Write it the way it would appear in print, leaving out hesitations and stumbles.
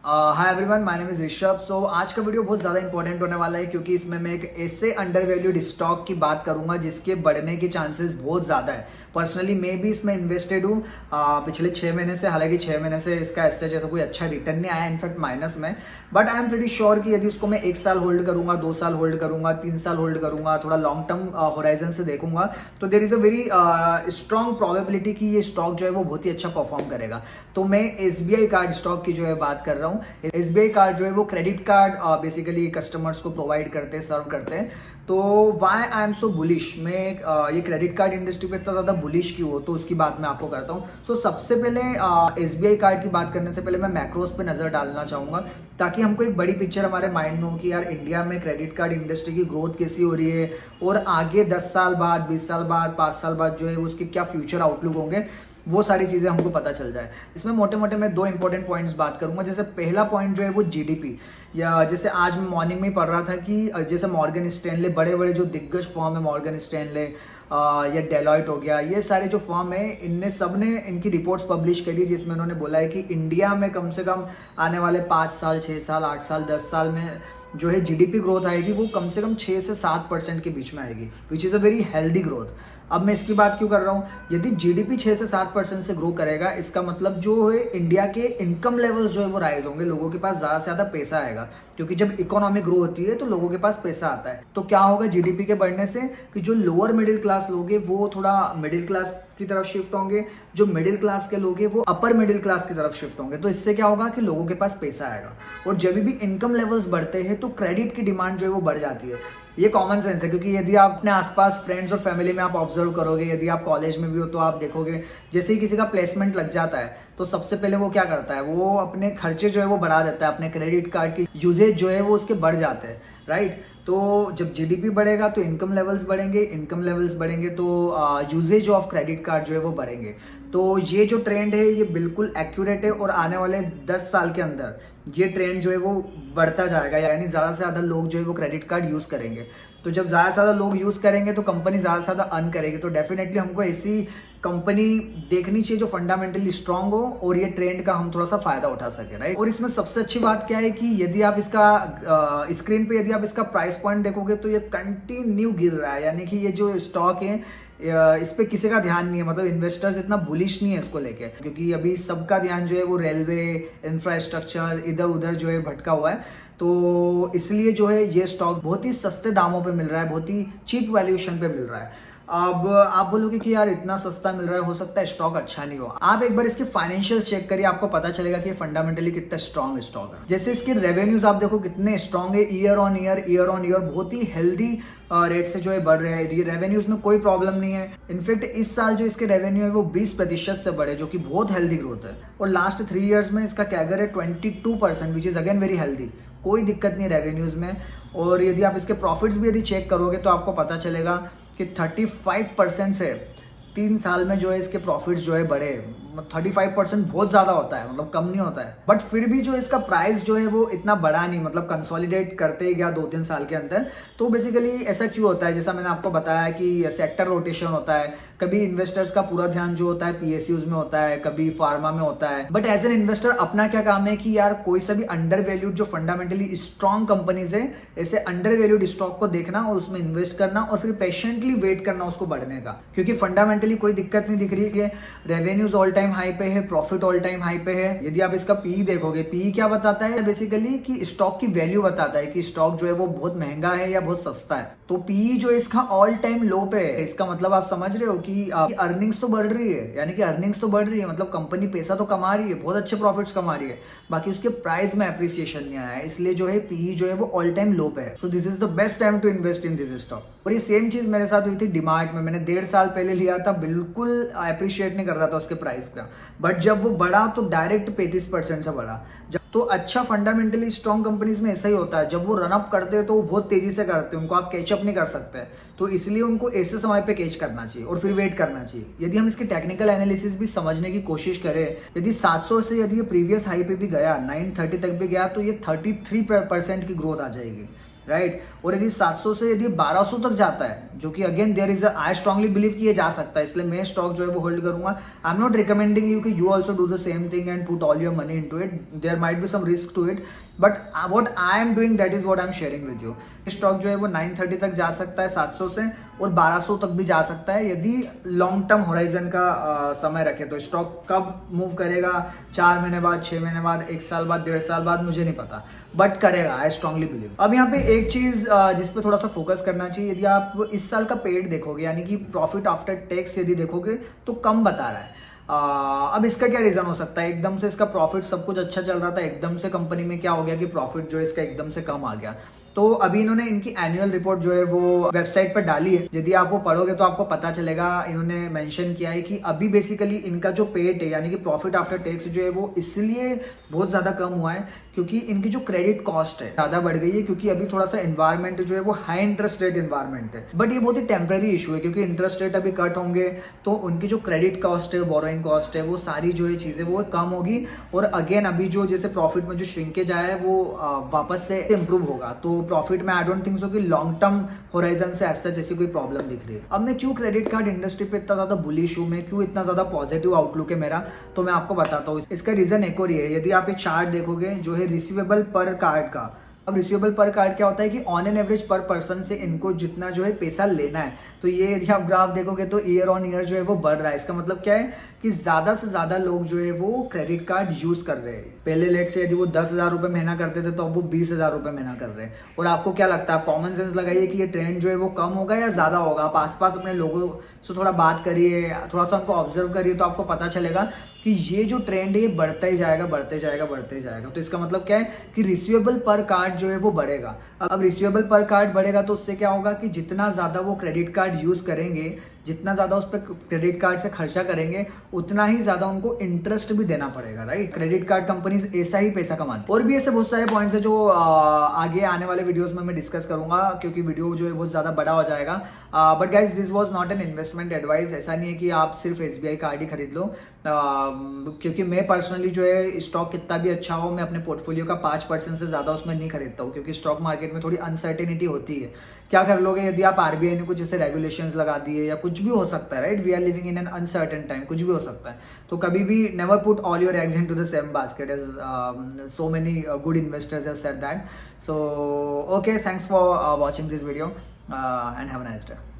Hi everyone, my name is Rishabh. So आज का video बहुत ज़्यादा इंपॉर्टेंट होने वाला है क्योंकि इसमें मैं एक ऐसे अंडर वैल्यूड स्टॉक की बात करूंगा जिसके बढ़ने के चांसेस बहुत ज़्यादा है। पर्सनली मैं भी इसमें इन्वेस्टेड हूँ पिछले 6 महीने से। हालांकि 6 महीने से इसका ऐसे जैसा कोई अच्छा रिटर्न नहीं आया, इनफैक्ट माइनस में। But I am pretty sure कि यदि उसको मैं 1 साल होल्ड करूंगा, 2 साल होल्ड करूंगा, 3 साल होल्ड करूंगा, थोड़ा लॉन्ग टर्म होराइजन से देखूंगा तो there is a very strong probability कि ये स्टॉक जो है वो बहुत ही अच्छा परफॉर्म करेगा। तो मैं एसबीआई कार्ड स्टॉक की जो है बात कर रहा हूँ। एसबीआई कार्ड जो है वो क्रेडिट कार्ड बेसिकली कस्टमर्स को प्रोवाइड करते हैं, सर्व करते हैं। तो why I am so bullish, मैं ये क्रेडिट कार्ड इंडस्ट्री पे इतना ज़्यादा बुलिश क्यों हो तो उसकी बात मैं आपको करता हूँ। सो सबसे पहले एसबीआई कार्ड की बात करने से पहले मैं मैक्रोस पे नज़र डालना चाहूँगा ताकि हमको एक बड़ी पिक्चर हमारे माइंड में हो कि यार इंडिया में क्रेडिट कार्ड इंडस्ट्री की ग्रोथ कैसी हो रही है और आगे 10 साल बाद, 20 साल बाद, 5 साल बाद जो है उसके क्या फ्यूचर आउटलुक होंगे, वो सारी चीज़ें हमको पता चल जाए। इसमें मोटे मोटे मैं 2 इंपॉर्टेंट पॉइंट्स बात करूंगा। जैसे पहला पॉइंट जो है वो जीडीपी, या जैसे आज मैं मॉर्निंग में पढ़ रहा था कि जैसे मॉर्गन स्टैनले, बड़े बड़े जो दिग्गज फर्म है, मॉर्गन स्टैनले या डेलॉयट हो गया, ये सारे जो फर्म है इनने सब ने इनकी रिपोर्ट्स पब्लिश करी जिसमें उन्होंने बोला है कि इंडिया में कम से कम आने वाले 5 साल, 6 साल, 8 साल, 10 साल में जो है जीडीपी ग्रोथ आएगी वो कम से कम 6 से 7% के बीच में आएगी, which is a very healthy growth. अब मैं इसकी बात क्यों कर रहा हूँ, यदि जीडीपी 6 से 7% से ग्रो करेगा इसका मतलब जो है इंडिया के इनकम लेवल्स जो है वो राइज होंगे, लोगों के पास ज़्यादा से ज़्यादा पैसा आएगा क्योंकि जब इकोनॉमी ग्रो होती है तो लोगों के पास पैसा आता है। तो क्या होगा जीडीपी के बढ़ने से कि जो लोअर मिडिल क्लास लोग हैं वो थोड़ा मिडिल क्लास की तरफ शिफ्ट होंगे, जो मिडिल क्लास के लोग हैं वो अपर मिडिल क्लास की तरफ शिफ्ट होंगे। तो इससे क्या होगा कि लोगों के पास पैसा आएगा और जब भी इनकम लेवल्स बढ़ते हैं तो क्रेडिट की डिमांड जो है वो बढ़ जाती है। ये कॉमन सेंस है क्योंकि यदि आप अपने आसपास फ्रेंड्स और फैमिली में आप ऑब्जर्व करोगे, यदि आप कॉलेज में भी हो तो आप देखोगे जैसे ही किसी का प्लेसमेंट लग जाता है तो सबसे पहले वो क्या करता है, वो अपने खर्चे जो है वो बढ़ा देता है, अपने क्रेडिट कार्ड की यूजेज जो है वो उसके बढ़ जाते हैं, राइट। तो जब जीडीपी बढ़ेगा तो इनकम लेवल्स बढ़ेंगे, इनकम लेवल्स बढ़ेंगे तो यूजेज ऑफ क्रेडिट कार्ड जो है वो बढ़ेंगे। तो ये जो ट्रेंड है ये बिल्कुल एक्यूरेट है और आने वाले 10 साल के अंदर ये ट्रेंड जो है वो बढ़ता जाएगा, यानी ज़्यादा से ज़्यादा लोग जो है वो क्रेडिट कार्ड यूज़ करेंगे। तो जब ज़्यादा से ज़्यादा लोग यूज़ करेंगे तो कंपनी ज़्यादा से ज़्यादा अर्न करेगी। तो डेफिनेटली हमको ऐसी कंपनी देखनी चाहिए जो फंडामेंटली स्ट्रांग हो और ये ट्रेंड का हम थोड़ा सा फायदा उठा सके, राइट। और इसमें सबसे अच्छी बात क्या है कि यदि आप इसका स्क्रीन पे यदि आप इसका प्राइस पॉइंट देखोगे तो ये कंटिन्यू गिर रहा है, यानी कि ये जो स्टॉक है इस पे किसी का ध्यान नहीं है, मतलब इन्वेस्टर्स इतना बुलिश नहीं है इसको लेके क्योंकि अभी सबका ध्यान जो है वो रेलवे, इंफ्रास्ट्रक्चर, इधर उधर जो है भटका हुआ है। तो इसलिए जो है ये स्टॉक बहुत ही सस्ते दामों पे मिल रहा है, बहुत ही चीप वैल्यूएशन पे मिल रहा है। अब आप बोलोगे कि यार इतना सस्ता मिल रहा है, हो सकता है स्टॉक अच्छा नहीं हो। आप एक बार इसके फाइनेंशियल्स चेक करिए, आपको पता चलेगा कि फंडामेंटली कितना स्ट्रॉन्ग स्टॉक है। जैसे इसके रेवेन्यूज आप देखो कितने स्ट्रॉन्ग है, ईयर ऑन ईयर बहुत ही हेल्दी रेट से जो है बढ़ रहे हैं। रेवेन्यूज में कोई प्रॉब्लम नहीं है। इनफैक्ट इस साल जो इसके रेवेन्यू है वो 20% से बढ़े, जो कि बहुत हेल्दी ग्रोथ है। और लास्ट 3 इयर्स में इसका कैगर है 22%, which is again very healthy. कोई दिक्कत नहीं रेवेन्यूज में। और यदि आप इसके प्रॉफिट्स भी यदि चेक करोगे तो आपको पता चलेगा कि 35% से 3 साल में जो है इसके प्रॉफिट्स जो है बढ़े। 35% बहुत ज़्यादा होता है, मतलब कम नहीं होता है। बट फिर भी जो इसका प्राइस जो है वो इतना बड़ा नहीं, मतलब कंसोलिडेट करते ही गया 2-3 साल के अंदर। तो बेसिकली ऐसा क्यों होता है, जैसा मैंने आपको बताया कि सेक्टर रोटेशन होता है, कभी इन्वेस्टर्स का पूरा ध्यान जो होता है पीएसयूज में होता है, कभी फार्मा में होता है। बट एज एन इन्वेस्टर अपना क्या काम है कि यार कोई सा भी अंडर वैल्यूड जो फंडामेंटली स्ट्रॉन्ग कंपनीज है, ऐसे अंडर वैल्यूड स्टॉक को देखना और उसमें इन्वेस्ट करना और फिर पेशेंटली वेट करना उसको बढ़ने का। क्योंकि फंडामेंटली कोई दिक्कत नहीं दिख रही है कि रेवेन्यूज ऑल टाइम हाई पे है, प्रॉफिट ऑल टाइम हाई पे है। यदि आप इसका पीई देखोगे, पीई क्या बताता है बेसिकली कि स्टॉक की वैल्यू बताता है कि स्टॉक जो है वो बहुत महंगा है या बहुत सस्ता है। तो पीई जो इसका ऑल टाइम लो पे है, इसका मतलब आप समझ रहे हो कि अर्निंग्स तो बढ़ रही है, यानी कि अर्निंग्स तो बढ़ रही है, मतलब कंपनी पैसा तो कमा रही है, बहुत अच्छे प्रॉफिट्स कमा रही है, बाकी उसके प्राइस में एप्रिसिएशन नहीं आया है, इसलिए जो है पीई जो है वो ऑल टाइम लो पे है। So this is the best time to invest in this stock. और ये सेम चीज मेरे साथ हुई थी डीमार्ट में। मैंने 1.5 साल पहले लिया था, बिल्कुल अप्रिशिएट नहीं कर रहा था उसके प्राइस का, बट जब वो बढ़ा तो डायरेक्ट 35% से बढ़ा। तो अच्छा फंडामेंटली स्ट्रॉन्ग कंपनीज में ऐसा ही होता है, जब वो रन अप करते हैं तो वो बहुत तेजी से करते हैं, उनको आप कैचअप नहीं कर सकते। तो इसलिए उनको ऐसे समय पे कैच करना चाहिए और फिर वेट करना चाहिए। यदि हम इसके टेक्निकल एनालिसिस भी समझने की कोशिश करें, यदि 700 से यदि ये प्रीवियस हाई पे भी गया, 930 तक भी गया, तो ये 33% की ग्रोथ आ जाएगी, राइट और यदि 700 से यदि 1200 तक जाता है, जो कि again there is I strongly believe कि ये जा सकता है, इसलिए मैं स्टॉक जो है वो होल्ड करूंगा। I am not recommending you कि you also do the same thing and put all your money into it, there might be some risk to it, but what I am doing that is what I am sharing with you. Stock जो है वो 930 तक जा सकता है 700 से, और 1200 तक भी जा सकता है यदि लॉन्ग टर्म होराइजन का समय रखे तो। स्टॉक कब मूव करेगा, 4 महीने बाद, 6 महीने बाद, 1 साल बाद, 1.5 साल बाद, मुझे नहीं पता, बट करेगा, आई स्ट्रांगली बिलीव। अब यहाँ पे एक चीज जिस पे थोड़ा सा फोकस करना चाहिए, यदि आप इस साल का पेड देखोगे यानी कि प्रॉफिट आफ्टर टैक्स यदि देखोगे तो कम बता रहा है। अब इसका क्या रीजन हो सकता है, एकदम से इसका प्रॉफिट सब कुछ अच्छा चल रहा था, एकदम से कंपनी में क्या हो गया कि प्रॉफिट जो है इसका एकदम से कम आ गया। तो अभी इन्होंने इनकी एनुअल रिपोर्ट जो है वो वेबसाइट पर डाली है, यदि आप वो पढ़ोगे तो आपको पता चलेगा। इन्होंने मेंशन किया है कि अभी बेसिकली इनका जो पेट है यानी कि प्रॉफिट आफ्टर टैक्स जो है वो इसलिए बहुत ज्यादा कम हुआ है क्योंकि इनकी जो क्रेडिट कॉस्ट है ज्यादा बढ़ गई है, क्योंकि अभी थोड़ा सा एनवायरमेंट जो है वो हाई इंटरेस्ट रेट एनवायरमेंट है। बट ये बहुत ही टेम्पररी इशू है, क्योंकि इंटरेस्ट रेट अभी कट होंगे तो उनकी जो क्रेडिट कॉस्ट है, बोरोइंग कॉस्ट है, वो सारी जो है चीजें वो कम होगी, और अगेन अभी जो जैसे प्रॉफिट में जो श्रिंकेज आया है वो वापस से इंप्रूव होगा। तो प्रॉफिट में आई डोंट थिंक सो कि लॉन्ग टर्म होराइजन से ऐसा जैसी कोई प्रॉब्लम दिख रही है। अब मैं क्यों क्रेडिट कार्ड इंडस्ट्री पे इतना ज्यादा बुलिश हूं, मैं क्यों इतना ज्यादा पॉजिटिव आउटलुक है मेरा, तो मैं आपको बताता हूँ। इसका रीजन एक और ही है, यदि आप एक चार्ट देखोगे जो है रिसीवेबल पर कार्ड का। अब रिसीवेबल पर कार्ड क्या होता है कि ऑन एन एवरेज पर पर्सन से इनको जितना जो है पैसा लेना है, तो ये यदि आप ग्राफ देखोगे तो ईयर ऑन ईयर जो है वो बढ़ रहा है। इसका मतलब क्या है कि ज्यादा से ज्यादा लोग जो है वो क्रेडिट कार्ड यूज कर रहे हैं। पहले लेट से यदि वो 10,000 रुपए महीना करते थे तो अब वो 20,000 रुपए महीना कर रहे हैं। और आपको क्या लगता है, कॉमन सेंस लगाइए कि ये ट्रेंड जो है वो कम होगा या ज्यादा होगा। आप आसपास अपने लोगों से थोड़ा बात करिए, थोड़ा सा उनको ऑब्जर्व करिए, तो आपको पता चलेगा कि ये जो ट्रेंड है ये बढ़ता ही जाएगा, बढ़ते जाएगा, बढ़ते जाएगा। तो इसका मतलब क्या है कि रिसीवेबल पर कार्ड जो है वो बढ़ेगा। अब रिसीवेबल पर कार्ड बढ़ेगा तो उससे क्या होगा कि जितना ज्यादा वो क्रेडिट कार्ड यूज करेंगे, जितना ज्यादा उस पर क्रेडिट कार्ड से खर्चा करेंगे, उतना ही ज्यादा उनको इंटरेस्ट भी देना पड़ेगा, राइट। क्रेडिट कार्ड कंपनीज ऐसा ही पैसा कमाती। और भी ऐसे बहुत सारे पॉइंट्स है जो आगे आने वाले वीडियोस में मैं डिस्कस करूंगा, क्योंकि वीडियो जो है बहुत ज्यादा बड़ा हो जाएगा। But guys this was not an investment advice. ऐसा नहीं है कि आप सिर्फ SBI कार्ड ही खरीद लो, क्योंकि मैं पर्सनली जो है स्टॉक कितना भी अच्छा हो, मैं अपने पोर्टफोलियो का 5% से ज्यादा उसमें नहीं खरीदता हूँ, क्योंकि स्टॉक मार्केट में थोड़ी अनसर्टेनिटी होती है। क्या कर लोगे यदि आप RBI ने कुछ ऐसे रेगुलेशंस लगा दिए, या कुछ भी हो सकता है, right. We are living in an uncertain time, कुछ भी हो सकता है। तो कभी भी never put all your eggs into the same basket, as so many good investors have said that. So okay, thanks for watching this video and have a nice day.